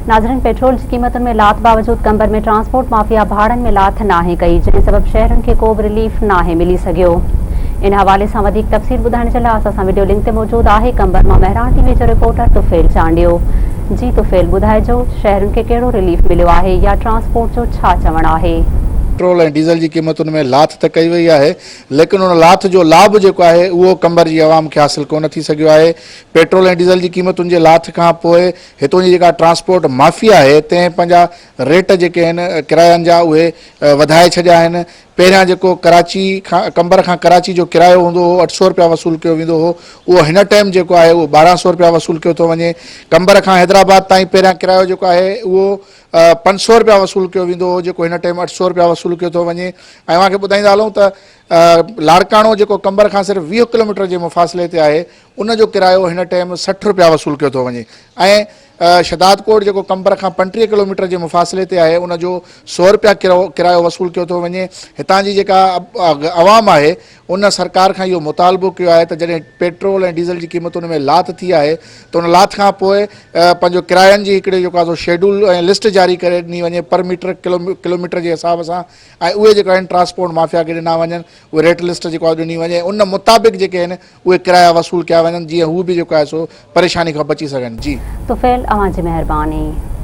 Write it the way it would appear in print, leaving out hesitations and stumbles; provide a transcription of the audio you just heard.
नाज़रीन, पेट्रोल की कीमतुनि में लात बावजूद कंबर में ट्रांसपोर्ट माफिया भाड़न में लात नाहे कई, जंहिं सबब शहरन के को भी रिलीफ नाहे मिली सघियो। इन हवाले से वधिक तफ़सील ॿुधाइण जे लाइ असां वीडियो लिंक ते मौजूद आहे कंबर मां मेहरान टीवी जो रिपोर्टर तुफेल चांडियो। जी तुफेल, ॿुधाइजो शहरन के कहिड़ो रिलीफ मिलियो आहे या ट्रांसपोर्ट जो छा चवणु आहे? पेट्रोल और डीज़ल की कीमतुनि में लाथ त कई वई है, लेकिन उन लाथ जो लाभ जो है वो कंबर की आवाम के हासिल कोन थी सघियो आहे। पेट्रोल और डीज़ल की कीमतुनि जे लाथ खां पोइ हितों जी जेका ट्रांसपोर्ट माफ़िया है तंहिं पंहिंजा रेट जेके आहिनि किरायनि जा उहे वधाए छॾिया आहिनि। पहिरियां जेको कराची खां कंबर खां कराची जो किरायो हूंदो हो 800 रुपया वसूल कयो वेंदो हो, उहो हिन टाइम जेको आहे उहो 1200 रुपया वसूल कयो थो वञे। कंबर खां हैदराबाद ताईं पहिरियां किरायो जेको आहे उहो 500 रुपया वसूल कयो वेंदो हो, जेको हिन टाइम 800 रुपया वसूल कयो थो वञे। ऐं तव्हांखे ॿुधाईंदा हलूं त लाड़काणो जेको कंबर खां सिर्फ़ु 20 किलोमीटर जे मुफ़ासिले ते आहे, उन जो किरायो हिन टाइम 60 रुपया वसूल कयो थो वञे। ऐं शदादकोट जेको कंबर खां 35 किलोमीटर जे मुफ़ासिले ते आहे, उन जो 100 रुपया किरायो वसूल कयो थो वञे। हितां जी जेका आवाम आहे उन सरकार खां इहो मुतालबो कयो आहे त जॾहिं पेट्रोल ऐं डीज़ल जी कीमतुनि में लाथ थी आहे त उन लाथ खां पोइ पंहिंजो किरायनि जी हिकिड़े जेको आहे शेड्यूल ऐं लिस्ट जारी करे ॾिनी वञे पर मीटर किलोमीटर जे हिसाब सां, ऐं उहे जेके आहिनि ट्रांसपोर्ट माफ़िया खे ॾिना वञनि, उहे रेट लिस्ट जेको आहे ॾिनी वञे, उन मुताबिक़ जेके आहिनि उहे किराया वसूल कया वञनि, जीअं हू बि जेको आहे सो परेशानी खां बची सघनि। जी तुफेल, अवां जी महिरबानी।